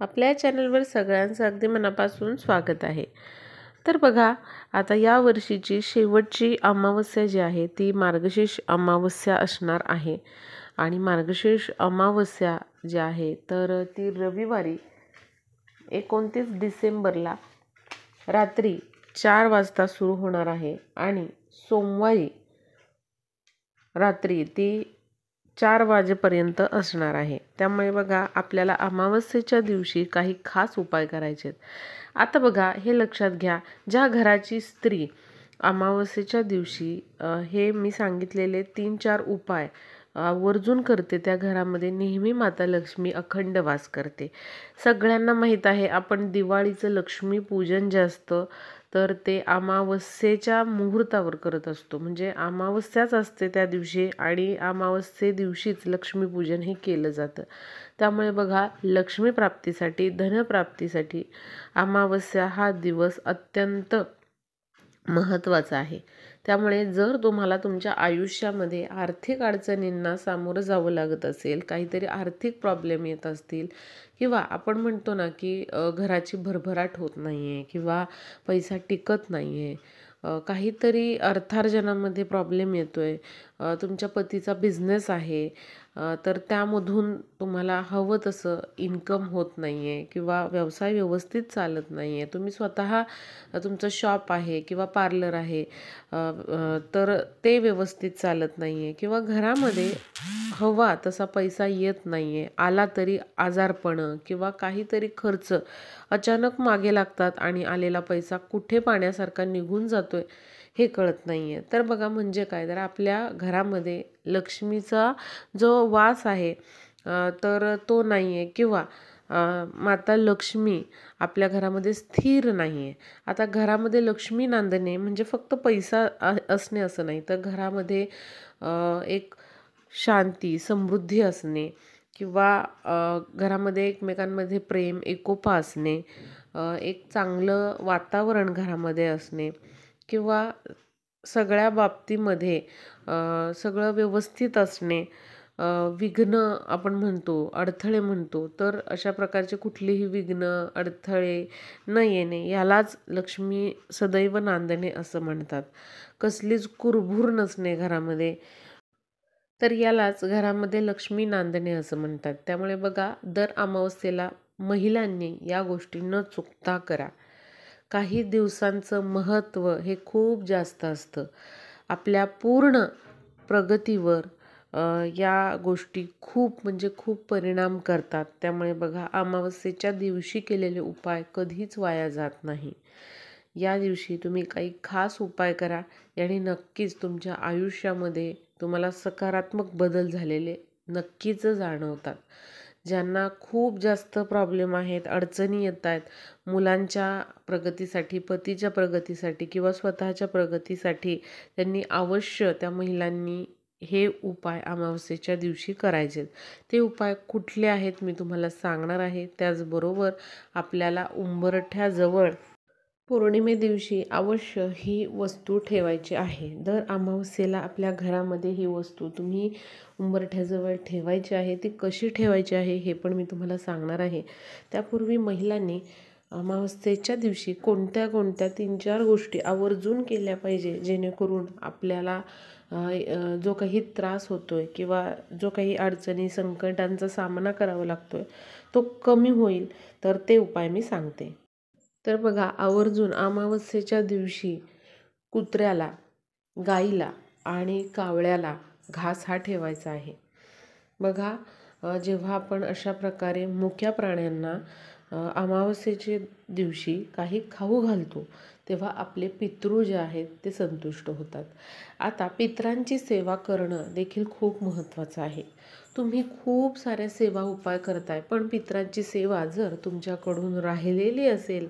आपल्या चॅनलवर सगळ्यांचं अगदी मनापासून स्वागत आहे। तर बघा, आता या वर्षीची शेवटची अमावस्या जी आहे ती मार्गशीर्ष अमावस्या असणार आहे आणि मार्गशीर्ष अमावस्या जी आहे तर ती रविवारी 29 डिसेंबरला रात्री 4 वाजता सुरू होणार आहे आणि सोमवारी रात्री ती 4 वाजेपर्यंत असणार आहे। त्यामुळे बघा, आपल्याला अमावस्येच्या दिवशी काही खास उपाय करायचे आहेत। आता बघा, हे लक्षात घ्या, ज्या घराची स्त्री अमावस्येच्या दिवशी हे मी सांगितलेले 3-4 उपाय आवर्जून करते, त्या घरामध्ये नेहमी माता लक्ष्मी अखंड वास करते। सगळ्यांना माहीत आहे, आपण दिवाळीचं लक्ष्मी पूजन जे असतं तर ते अमावस्येच्या मुहूर्तावर करत असतो, म्हणजे अमावस्याच असते त्या दिवशी आणि अमावस्ये दिवशीच लक्ष्मीपूजन हे केलं जातं। त्यामुळे बघा, लक्ष्मी प्राप्तीसाठी, धनप्राप्तीसाठी अमावस्या हा दिवस अत्यंत महत्त्वाचा आहे। त्यामुळे जर तुम्हाला तुमच्या आयुष्यामध्ये आर्थिक अडचणींना सामोरं जावं लागत असेल, काहीतरी आर्थिक प्रॉब्लेम येत असतील किंवा आपण म्हणतो ना की घराची भरभराट होत नाही आहे किंवा पैसा टिकत नाही आहे, काहीतरी अर्थार्जनामध्ये प्रॉब्लेम येतो आहे, तुमच्या पतीचा बिझनेस आहे तर त्यामधून तुम्हाला हवं तसं इन्कम होत नाही आहे किंवा व्यवसाय व्यवस्थित चालत नाही आहे, तुम्ही स्वतः तुमचं शॉप आहे किंवा पार्लर आहे तर ते व्यवस्थित चालत नाही आहे किंवा घरामध्ये हवा तसा पैसा येत नाही आहे, आला तरी आजारपणं किंवा काहीतरी खर्च अचानक मागे लागतात आणि आलेला पैसा कुठे पाण्यासारखा निघून जातो आहे हे कळत नाही आहे। तर बघा, म्हणजे काय, तर आपल्या घरामध्ये लक्ष्मीचा जो वास आहे तर तो नाही आहे किंवा माता लक्ष्मी आपल्या घरामध्ये स्थिर नाही आहे। आता घरामध्ये लक्ष्मी नांदणे म्हणजे फक्त पैसा असणे असं नाही, तर घरामध्ये एक शांती, समृद्धी असणे किंवा घरामध्ये एकमेकांमध्ये प्रेम, एकोपा असणे, एक चांगलं वातावरण घरामध्ये असणे किंवा सगळ्या बाबतीमध्ये सगळं व्यवस्थित असणे, विघ्न आपण म्हणतो, अडथळे म्हणतो, तर अशा प्रकारचे कुठलीही विघ्न, अडथळे न येणे यालाच लक्ष्मी सदैव नांदणे असं म्हणतात। कसलीच कुरबुर नसणे घरामध्ये, तर यालाच घरामध्ये लक्ष्मी नांदणे असं म्हणतात। त्यामुळे बघा, दर अमावस्येला महिलांनी या गोष्टी न चुकता करा। काही दिवसांचं महत्त्व हे खूप जास्त असतं, आपल्या पूर्ण प्रगतीवर या गोष्टी खूप म्हणजे खूप परिणाम करतात। त्यामुळे बघा, अमावस्येच्या दिवशी केलेले उपाय कधीच वाया जात नाही। या दिवशी तुम्ही काही खास उपाय करा, याने नक्कीच तुमच्या आयुष्यामध्ये तुम्हाला सकारात्मक बदल झालेले नक्कीच जाणवतात। ज्यांना खूप जास्त प्रॉब्लेम आहेत, अडचणी येत आहेत मुलांच्या प्रगतीसाठी, पतीच्या प्रगतीसाठी किंवा स्वतःच्या प्रगतीसाठी, त्यांनी अवश्य, त्या महिलांनी हे उपाय अमावस्येच्या दिवशी करायचे। ते उपाय कुठले आहेत मी तुम्हाला सांगणार आहे। त्याचबरोबर आपल्याला उंबरठ्याजवळ पौर्णिमे दिवशी अवश्य ही वस्तू ठेवायची आहे। दर अमावस्येला आपल्या घरामध्ये ही वस्तू तुम्ही उंबरठ्याजवळ ठेवायची आहे। ती कशी ठेवायची आहे हे पण मी तुम्हाला सांगणार आहे। त्यापूर्वी महिलांनी अमावस्येच्या दिवशी कोणत्या कोणत्या 3-4 गोष्टी आवर्जून केल्या पाहिजे, जेणेकरून आपल्याला जो काही त्रास होतोय किंवा जो काही अडचणी, संकटांचा सामना करावा लागतोय तो कमी होईल, तर ते उपाय मी सांगते। तर बघा, आवर्जून अमावस्येच्या दिवशी कुत्र्याला, गाईला आणि कावळ्याला घास हा ठेवायचा आहे। बघा, जेव्हा आपण अशा प्रकारे मुक्या प्राण्यांना अमावस्येच्या दिवशी काही खाऊ घालतो, तेव्हा आपले पितृ जे आहेत ते संतुष्ट होतात। आता पितरांची सेवा करणं देखील खूप महत्त्वाचं आहे। तुम्ही खूप साऱ्या सेवा उपाय करताय, पण पितरांची सेवा जर तुमच्याकडून राहिलेली असेल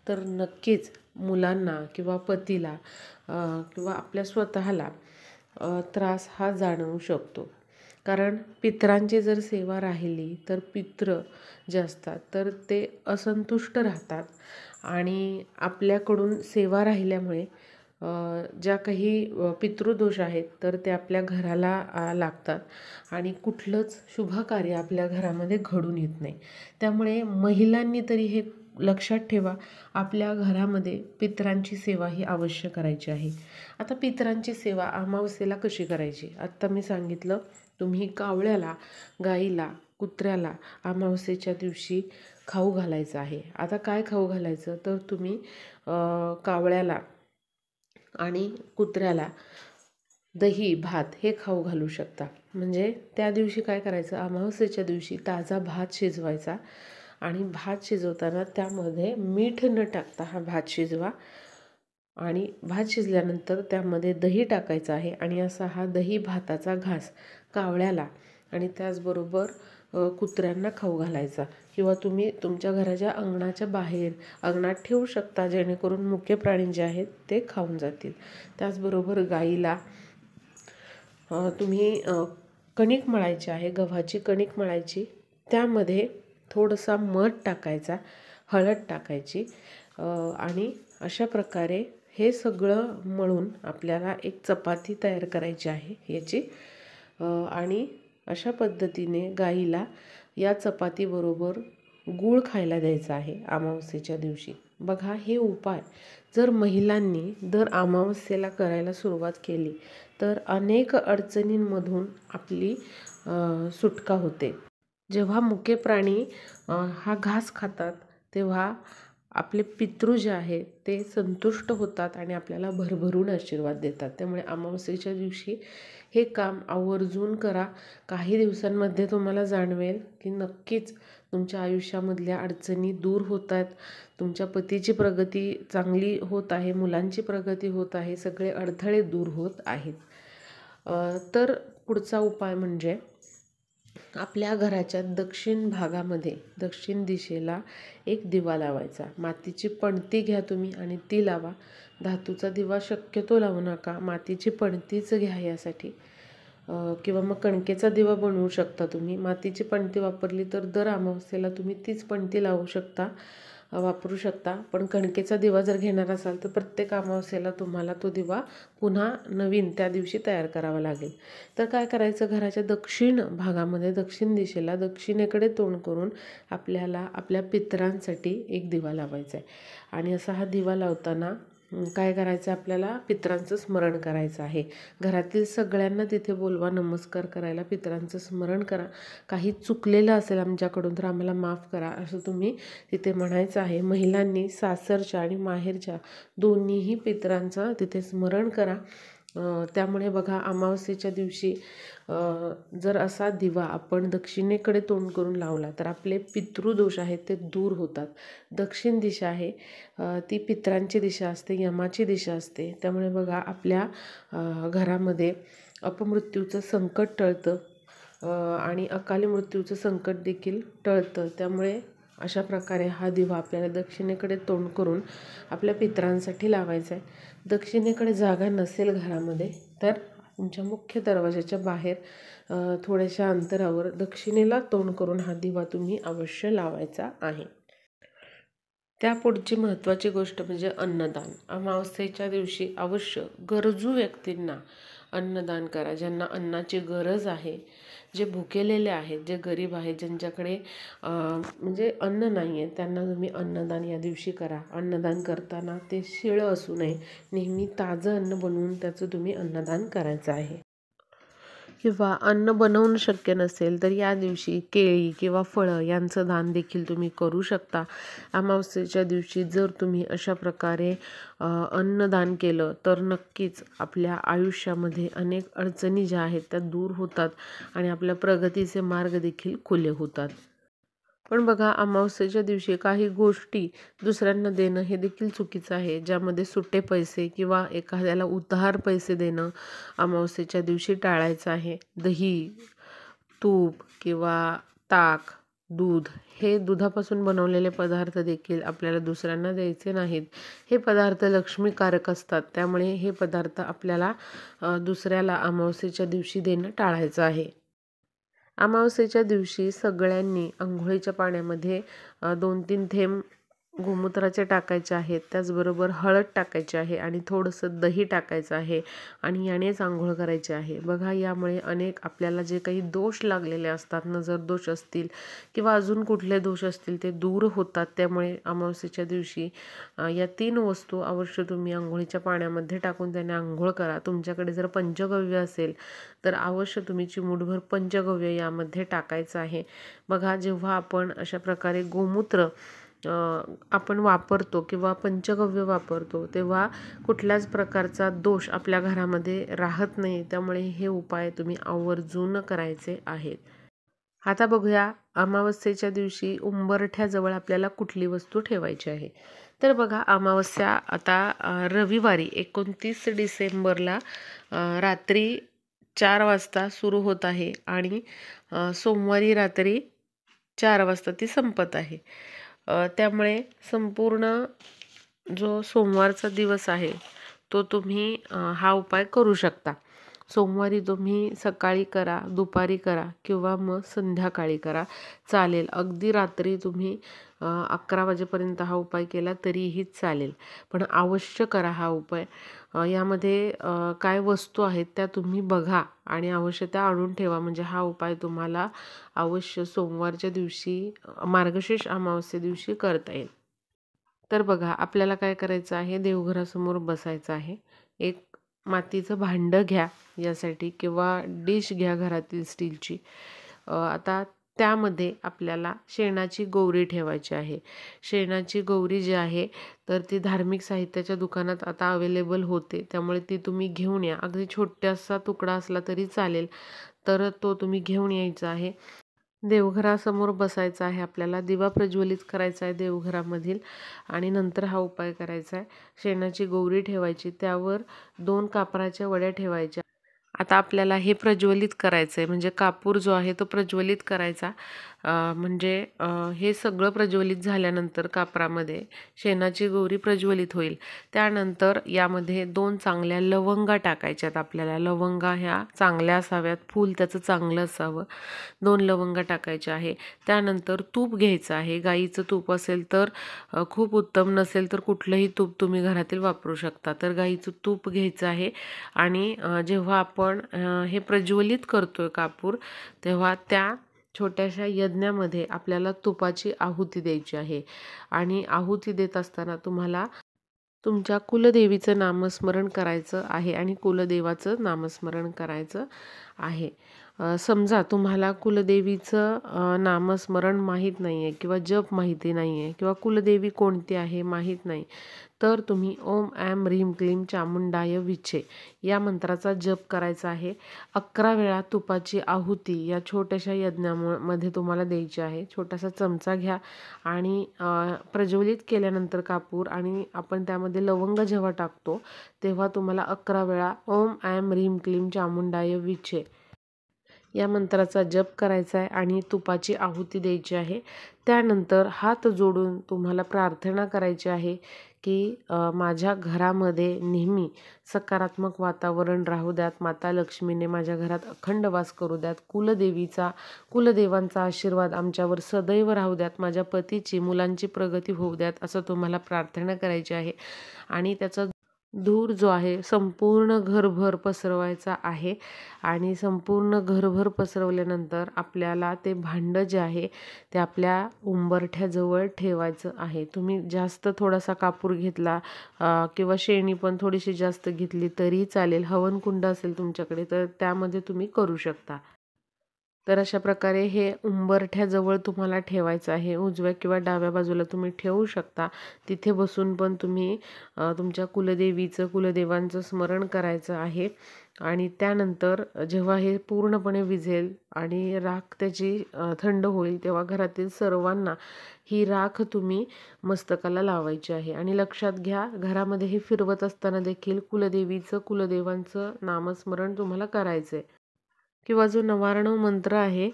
तर नक्कीच मुलांना किंवा पतीला किंवा आपल्या स्वतःला त्रास हा जाणवू शकतो। कारण पितरांची जर सेवा राहिली तर पितृ जे असतात तर ते असंतुष्ट राहतात आणि आपल्याकडून सेवा राहिल्यामुळे ज्या काही पितृदोष आहेत तर ते आपल्या घराला लागतात आणि कुठलंच शुभ कार्य आपल्या घरामध्ये घडून येत नाही. त्यामुळे महिलांनी तरी हे लक्षात ठेवा, आपल्या घरामध्ये पितरांची सेवा ही अवश्य करायची आहे. आता पितरांची सेवा अमावस्येला कशी करायची? आत्ता मी सांगितलं, तुम्ही कावळ्याला, गाईला, कुत्र्याला अमावस्येच्या दिवशी खाऊ घालायचं आहे. आता काय खाऊ घालायचं तर तुम्ही कावळ्याला आणि कुत्र्याला दही भात हे खाऊ घालू शकता. म्हणजे त्या दिवशी काय करायचं, अमावस्येच्या दिवशी ताजा भात शिजवायचा आणि भात शिजवताना त्यामध्ये मीठ न टाकता हा भात शिजवा आणि भात शिजल्यानंतर त्यामध्ये दही टाकायचं आहे आणि असा हा दही भाताचा घास कावळ्याला आणि त्याचबरोबर कुत्र्यांना खाऊ घालायचा किंवा तुम्ही तुमच्या घराच्या अंगणाच्या बाहेर अंगणात ठेवू शकता, जेणेकरून मुके प्राणी जे आहेत ते खाऊन जातील. त्याचबरोबर गाईला तुम्ही कणिक मळायची आहे, गव्हाची कणिक मळायची, त्यामध्ये थोडासा मध टाकायचा, हळद टाकायची आणि अशा प्रकारे हे सगळं मळून आपल्याला एक चपाती तयार करायची आहे याची आणि अशा पद्धतीने गाईला या चपातीबरोबर गूळ खायला द्यायचा आहे अमावस्येच्या दिवशी. बघा, हे उपाय जर महिलांनी दर अमावस्येला करायला सुरुवात केली तर अनेक अडचणींमधून आपली सुटका होते. जेव्हा मुके प्राणी हा घास खातात तेव्हा आपले पितृ जे आहेत ते संतुष्ट होतात आणि आपल्याला भरभरून आशीर्वाद देतात. त्यामुळे अमावस्येच्या दिवशी हे काम आवर्जून करा. काही दिवसांमध्ये तुम्हाला जाणवेल की नक्कीच तुमच्या आयुष्यामधल्या अडचणी दूर होत आहेत, तुमच्या पतीची प्रगती चांगली होत आहे, मुलांची प्रगती होत आहे, सगळे अडथळे दूर होत आहेत. तर पुढचा उपाय म्हणजे आपल्या घराच्या दक्षिण भागामध्ये दक्षिण दिशेला एक दिवा लावायचा. मातीची पणती घ्या तुम्ही आणि ती लावा. धातूचा दिवा शक्यतो लावू नका, मातीची पणतीच घ्या यासाठी, किंवा मग कणकेचा दिवा बनवू शकता तुम्ही. मातीची पणती वापरली तर दर अमावस्येला तुम्ही तीच पणती लावू शकता, वापरू शकता. पण कणकेचा दिवा जर घेणार असाल तर प्रत्येक अमावस्येला तुम्हाला तो दिवा पुन्हा नवीन त्या दिवशी तयार करावा लागेल. तर काय करायचं, घराच्या दक्षिण भागामध्ये दक्षिण दिशेला दक्षिणेकडे तोंड करून आपल्याला आपल्या पितरांसाठी एक दिवा लावायचा आहे आणि असा हा दिवा लावताना काय करायचं, आपल्याला पितरांचं स्मरण करायचं आहे. घरातील सगळ्यांना तिथे बोलवा, नमस्कार करायला, पितरांचं स्मरण करा. काही चुकलेलं असेल आमच्याकडून तर आम्हाला माफ करा असं तुम्ही तिथे म्हणायचं आहे. महिलांनी सासरच्या आणि माहेरच्या दोन्हीही पितरांचं तिथे स्मरण करा. त्यामुळे बघा, अमावस्येच्या दिवशी जर असा दिवा आपण दक्षिणेकडे तोंड करून लावला तर आपले पितृदोष आहेत ते दूर होतात. दक्षिण दिशा आहे ती पितरांची दिशा असते, यमाची दिशा असते. त्यामुळे बघा, आपल्या घरामध्ये अपमृत्यूचं संकट टळतं आणि अकाली मृत्यूचं संकट देखील टळतं. त्यामुळे अशा प्रकारे हा दिवा आपल्याला दक्षिणेकडे तोंड करून आपल्या पितरांसाठी लावायचा आहे. दक्षिणेकडे जागा नसेल घरामध्ये तर तुमच्या मुख्य दरवाजाच्या बाहेर थोड्याशा अंतरावर दक्षिणेला तोंड करून हा दिवा तुम्ही अवश्य लावायचा आहे. त्यापुढची महत्त्वाची गोष्ट म्हणजे अन्नदान. अमावस्येच्या दिवशी अवश्य गरजू व्यक्तींना अन्नदान करा. ज्यांना अन्नाची गरज आहे, जे भुकेलेले आहेत, जे गरीब आहेत, ज्यांच्याकडे म्हणजे अन्न नाही आहे, त्यांना तुम्ही अन्नदान या दिवशी करा. अन्नदान करताना ते शिळं असू नये, नेहमी ताजं अन्न बनवून त्याचं तुम्ही अन्नदान करायचं आहे. किंवा अन्न बनवणं शक्य नसेल तर या दिवशी केळी किंवा फळं यांचं दान देखील तुम्ही करू शकता. अमावस्येच्या दिवशी जर तुम्ही अशा प्रकारे अन्नदान केलं तर नक्कीच आपल्या आयुष्यामध्ये अनेक अडचणी ज्या आहेत त्या दूर होतात आणि आपल्या प्रगतीचे मार्ग देखील खुले होतात. पण बघा, अमावस्येच्या दिवशी काही गोष्टी दुसऱ्यांना देणं हे देखील चुकीचं आहे. ज्यामध्ये सुटे पैसे किंवा एखाद्याला उधार पैसे देणं अमावस्येच्या दिवशी टाळायचं आहे. दही, तूप किंवा ताक, दूध हे दुधापासून बनवलेले पदार्थ देखील आपल्याला दुसऱ्यांना द्यायचे नाहीत. हे पदार्थ लक्ष्मीकारक असतात. त्यामुळे हे पदार्थ आपल्याला दुसऱ्याला अमावस्येच्या दिवशी देणं टाळायचं आहे. अमावस्येच्या दिवशी सगळ्यांनी अंघोळीच्या पाण्यामध्ये 2-3 थेंब गोमूत्राचे टाकायचे आहेत, त्याचबरोबर हळद टाकायची आहे आणि थोडंसं दही टाकायचं आहे आणि यानेच आंघोळ करायची आहे. बघा, यामुळे अनेक आपल्याला जे काही दोष लागलेले असतात, नजर दोष असतील किंवा अजून कुठले दोष असतील ते दूर होतात. त्यामुळे अमावस्येच्या दिवशी या 3 वस्तू अवश्य तुम्ही आंघोळीच्या पाण्यामध्ये टाकून त्याने आंघोळ करा. तुमच्याकडे जर पंचगव्य असेल तर अवश्य तुम्ही चिमूटभर पंचगव्य यामध्ये टाकायचं आहे. बघा, जेव्हा आपण अशा प्रकारे गोमूत्र आपण वापरतो किंवा पंचगव्य वापरतो तेव्हा कुठल्याच प्रकारचा दोष आपल्या घरामध्ये राहत नाही. त्यामुळे हे उपाय तुम्ही आवर्जून करायचे आहेत. आता बघूया, अमावस्येच्या दिवशी उंबरठ्याजवळ आपल्याला कुठली वस्तू ठेवायची आहे. तर बघा, अमावस्या आता रविवारी 29 डिसेंबरला रात्री 4 वाजता सुरू होत आहे आणि सोमवारी रात्री 4 वाजता ती संपत आहे. त्यामुळे संपूर्ण जो सोमवारचा दिवस आहे तो तुम्ही हा उपाय करू शकता. सोमवारी तुम्ही सकाळी करा, दुपारी करा किंवा मग संध्याकाळी करा, चालेल. अगदी रात्री तुम्ही 11 वाजेपर्यंत हा उपाय केला तरीही चालेल, पण अवश्य करा हा उपाय. यामध्ये काय वस्तू आहेत त्या तुम्ही बघा आणि अवश्य त्या आणून ठेवा, म्हणजे हा उपाय तुम्हाला अवश्य सोमवारच्या दिवशी मार्गशीर्ष अमावस्ये दिवशी करता येईल. तर बघा, आपल्याला काय करायचं आहे, देवघरासमोर बसायचं आहे. एक मातीचं भांडं घ्या यासाठी किंवा डिश घ्या घरातील स्टीलची. आता त्यामध्ये आपल्याला शेणाची गौरी ठेवायची आहे. शेणाची गौरी जी आहे तर ती धार्मिक साहित्याच्या दुकानात आता अवेलेबल होते, त्यामुळे ती तुम्ही घेऊन या. अगदी छोटासा तुकडा असला तरी चालेल, तर तो तुम्ही घेऊन यायचा आहे. देवघरासमोर बसायचं आहे आपल्याला, दिवा प्रज्वलित करायचा आहे देवघरामधील आणि नंतर हा उपाय करायचा आहे. शेणाची गौरी ठेवायची, त्यावर 2 कापराच्या वड्या ठेवायच्या. आता आपल्याला हे प्रज्वलित करायचं आहे, म्हणजे कापूर जो आहे तो प्रज्वलित करायचा. म्हणजे हे सगळं प्रज्वलित झाल्यानंतर कापरामध्ये शेणाची गौरी प्रज्वलित होईल. त्यानंतर यामध्ये 2 चांगल्या लवंगा टाकायच्यात आपल्याला. लवंगा ह्या चांगल्या असाव्यात, फूल त्याचं चांगलं असावं. 2 लवंगा टाकायच्या आहे. त्यानंतर तूप घ्यायचं आहे. गाईचं तूप असेल तर खूप उत्तम, नसेल तर कुठलंही तूप तुम्ही घरातील वापरू शकता. तर गाईचं तूप घ्यायचं आहे आणि जेव्हा आपण हे प्रज्वलित करतोय कापूर, तेव्हा त्या छोट्याशा यज्ञामध्ये आपल्याला तुपाची आहुती द्यायची आहे आणि आहुती देत असताना तुम्हाला तुमच्या कुलदेवीचं नामस्मरण करायचं आहे आणि कुलदेवाचं नामस्मरण करायचं आहे. समजा तुम्हाला कुलदेवीचं नामस्मरण माहीत नाही आहे किंवा जप माहिती नाही आहे किंवा कुलदेवी कोणती आहे माहीत नाही, तर तुम्ही ओम ऐं ह्रीं क्लीं चामुंडाय विचे या मंत्राचा जप करायचा आहे. 11 वेळा तुपाची आहुती या छोट्याशा यज्ञामध्ये तुम्हाला द्यायची आहे. छोटासा चमचा घ्या आणि प्रज्वलित केल्यानंतर कापूर आणि आपण त्यामध्ये लवंग जेव्हा टाकतो तेव्हा तुम्हाला 11 वेळा ओम ऐं ह्रीं क्लीं चामुंडाय विचे या मंत्राचा जप करायचा आहे आणि तुपाची आहुती द्यायची आहे. त्यानंतर हात जोडून तुम्हाला प्रार्थना करायची आहे की माझ्या घरामध्ये नेहमी सकारात्मक वातावरण राहू द्यात. माता लक्ष्मीने माझ्या घरात अखंड वास करू द्यात. कुलदेवांचा आशीर्वाद आमच्यावर सदैव राहू द्यात. माझ्या पतीची, मुलांची प्रगती होऊ द्यात, असं तुम्हाला प्रार्थना करायची आहे आणि त्याचा धूर जो आहे संपूर्ण घरभर पसरवायचा आहे आणि संपूर्ण घरभर पसरवल्यानंतर आपल्याला ते भांडं जे आहे ते आपल्या उंबरठ्याजवळ ठेवायचं आहे. तुम्ही जास्त थोडासा कापूर घेतला किंवा शेणी पण थोडीशी जास्त घेतली तरी चालेल. हवनकुंड असेल तुमच्याकडे तर त्यामध्ये तुम्ही करू शकता. तर अशा प्रकारे हे उंबरठ्याजवळ तुम्हाला ठेवायचं आहे. उजव्या किंवा डाव्या बाजूला तुम्ही ठेवू शकता. तिथे बसून पण तुम्ही तुमच्या कुलदेवांचं स्मरण करायचं आहे आणि त्यानंतर जेव्हा हे पूर्णपणे विझेल आणि राख त्याची थंड होईल तेव्हा घरातील सर्वांना ही राख तुम्ही मस्तकाला लावायची आहे. आणि लक्षात घ्या, घरामध्ये हे फिरवत असताना देखील कुलदेवांचं नामस्मरण तुम्हाला करायचं आहे. किंवा जो 99 मंत्र आहे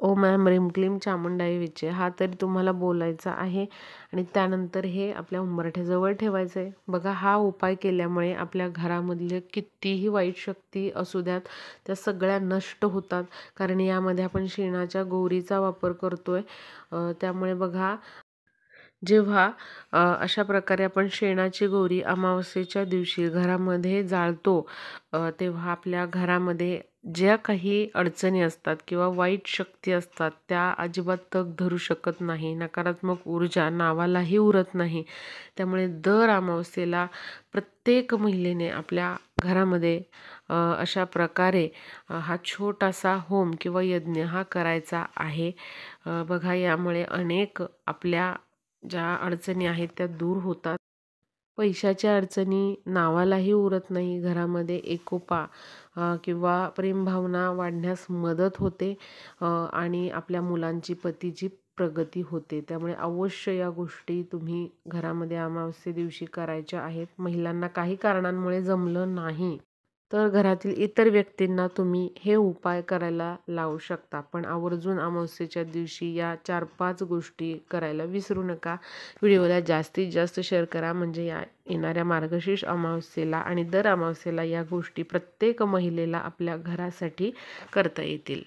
ओम ऐं ह्रीं क्लीं चामुंडाय विचे हा तरी तुम्हाला बोलायचा आहे आणि त्यानंतर हे आपल्या उंबरठ्याजवळ ठेवायचं आहे. बघा, हा उपाय केल्यामुळे आपल्या घरामधले कितीही वाईट शक्ती असू द्यात त्या सगळ्या नष्ट होतात, कारण यामध्ये आपण शेणाच्या गौरीचा वापर करतोय. त्यामुळे बघा, जेव्हा अशा प्रकारे आपण शेणाची गोवरी अमावस्येच्या दिवशी घरामध्ये जाळतो, तेव्हा आपल्या घरामध्ये ज्या काही अडचणी असतात किंवा वाईट शक्ती असतात त्या अजिबात तग धरू शकत नाही. नकारात्मक ऊर्जा नावालाही उरत नाही. त्यामुळे दर अमावस्येला प्रत्येक महिलेने आपल्या घरामध्ये अशा प्रकारे हा छोटासा होम किंवा यज्ञ हा करायचा आहे. बघा, यामुळे अनेक आपल्या ज्या अडचणी आहेत त्या दूर होतात. पैशाच्या अडचणी नावालाही उरत नाही. घरामध्ये एकोपा किंवा प्रेमभावना वाढण्यास मदत होते आणि आपल्या मुलांची, पतीची प्रगती होते. त्यामुळे अवश्य या गोष्टी तुम्ही घरामध्ये अमावस्ये दिवशी करायच्या आहेत. महिलांना काही कारणांमुळे जमलं नाही तर घरातील इतर व्यक्तींना तुम्ही हे उपाय करायला लावू शकता. पण आवर्जून अमावस्येच्या दिवशी या 4-5 गोष्टी करायला विसरू नका. व्हिडिओला जास्तीत जास्त शेअर करा, म्हणजे या येणाऱ्या मार्गशीर्ष अमावस्येला आणि दर अमावस्येला या गोष्टी प्रत्येक महिलेला आपल्या घरासाठी करता येतील.